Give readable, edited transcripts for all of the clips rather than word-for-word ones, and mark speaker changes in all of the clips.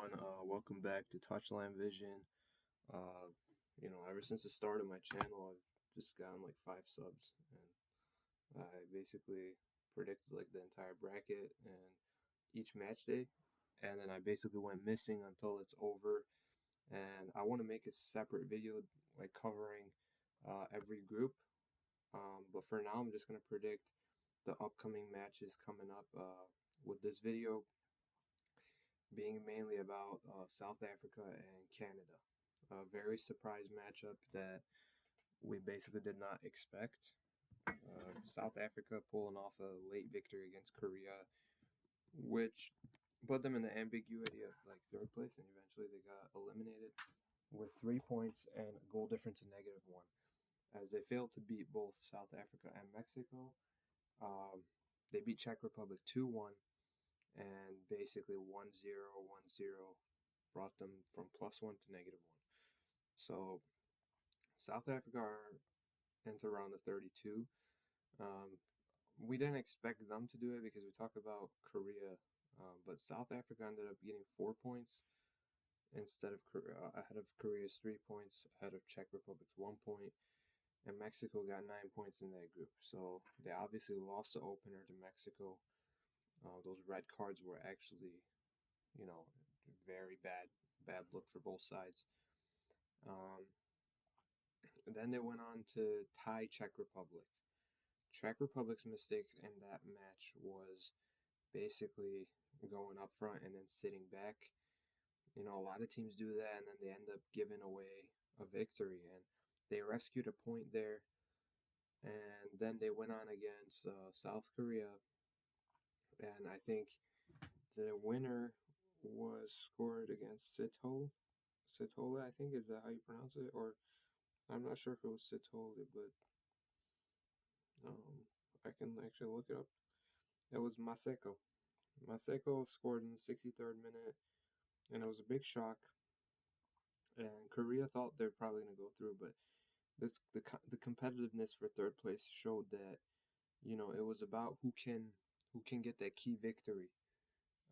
Speaker 1: everyone. Welcome back to Touchline Vision. Ever since the start of my channel, I've just gotten like 5 subs, and I basically predicted like the entire bracket and each match day, and then I basically went missing until it's over. And I want to make a separate video like covering every group. But for now, I'm just gonna predict the upcoming matches coming up. With this video being mainly about South Africa and Canada. A very surprise matchup that we basically did not expect. South Africa pulling off a late victory against Korea, which put them in the ambiguity of like third place, and eventually they got eliminated with 3 points and a goal difference of -1, as they failed to beat both South Africa and Mexico. Um, they beat Czech Republic 2-1, and basically 1-0, 1-0 brought them from +1 to -1. So South Africa are into round of 32. Um, we didn't expect them to do it because we talked about Korea, but South Africa ended up getting 4 points instead of ahead of Korea's 3 points, ahead of Czech Republic's 1 point, and Mexico got 9 points in that group. So they obviously lost the opener to Mexico. Those red cards were actually, very bad look for both sides. And then they went on to tie Czech Republic. Czech Republic's mistake in that match was basically going up front and then sitting back. A lot of teams do that, and then they end up giving away a victory. And they rescued a point there, and then they went on against South Korea. And I think the winner was scored against Sitole. Sitole, I think, is that how you pronounce it? Or I'm not sure if it was Sitole, but I can actually look it up. It was Maseko. Maseko scored in the 63rd minute, and it was a big shock. And Korea thought they're probably going to go through, but the competitiveness for third place showed that it was about who can get that key victory.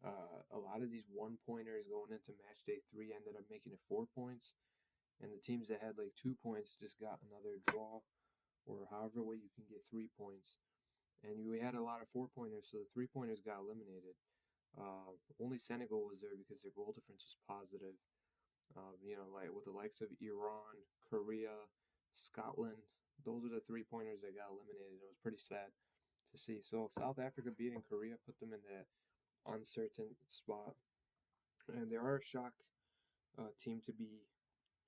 Speaker 1: A lot of these 1-pointers going into match day 3 ended up making it 4 points, and the teams that had like 2 points just got another draw, or however way you can get 3 points. And we had a lot of 4-pointers, so the 3-pointers got eliminated. Only Senegal was there because their goal difference was positive. Like with the likes of Iran, Korea, Scotland, those are the 3-pointers that got eliminated. It was pretty sad to see. So South Africa beating Korea put them in that uncertain spot, and they are a shock team to be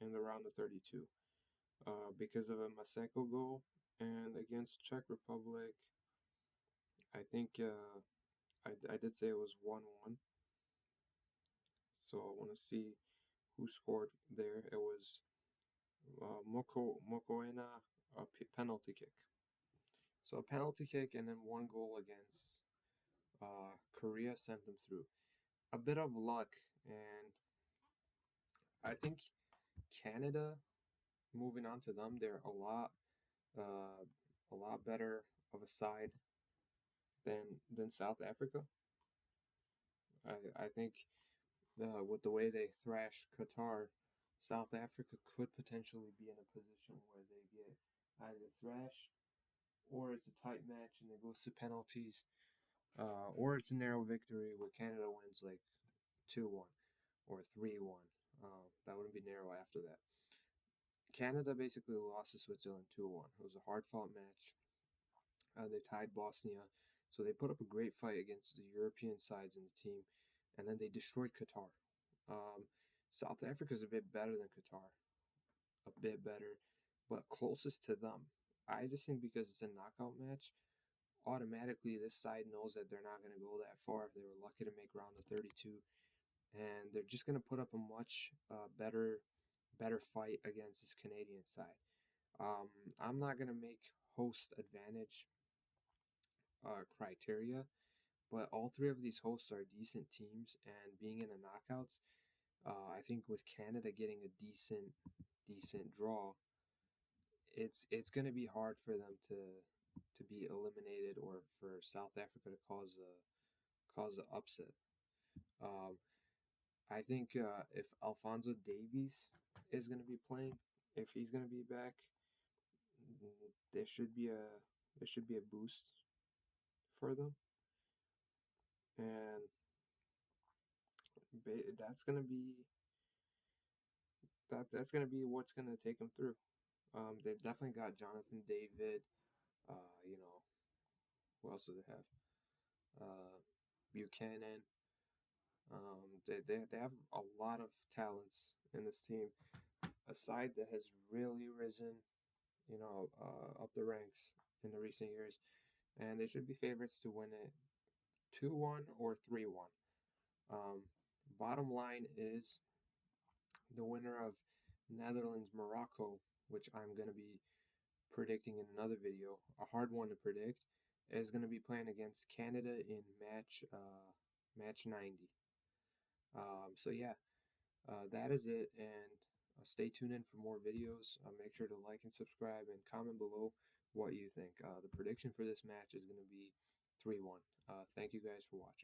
Speaker 1: in the round of 32 because of a Maseko goal. And against Czech Republic, I think I did say it was 1-1. So I want to see who scored there. It was Mokoena, a penalty kick. So a penalty kick and then one goal against Korea sent them through. A bit of luck, and I think Canada, moving on to them, they're uh, a lot better of a side than South Africa. I think with the way they thrash Qatar, South Africa could potentially be in a position where they get either thrashed, or it's a tight match and it goes to penalties, or it's a narrow victory where Canada wins like 2-1 or 3-1. That wouldn't be narrow after that. Canada basically lost to Switzerland 2-1. It was a hard fought match. They tied Bosnia, so they put up a great fight against the European sides in the team, and then they destroyed Qatar. South Africa is a bit better than Qatar, a bit better, but closest to them. I just think because it's a knockout match, automatically this side knows that they're not going to go that far. They were lucky to make round of 32, and they're just going to put up a much better fight against this Canadian side. I'm not going to make host advantage criteria, but all three of these hosts are decent teams, and being in the knockouts, I think with Canada getting a decent draw, it's going to be hard for them to be eliminated, or for South Africa to cause a upset. Um, I think if Alfonso Davies is going to be playing, if he's going to be back, there should be a boost for them, and that's going to be that's going to be what's going to take them through. They definitely got Jonathan David. You know, who else do they have? Buchanan. They have a lot of talents in this team. A side that has really risen, up the ranks in the recent years, and they should be favorites to win it 2-1 or 3-1. Um, Bottom line is the winner of Netherlands Morocco, which I'm going to be predicting in another video, a hard one to predict, is going to be playing against Canada in match 90. So yeah, that is it, and stay tuned in for more videos. Make sure to like and subscribe and comment below what you think. The prediction for this match is going to be 3-1. Thank you guys for watching.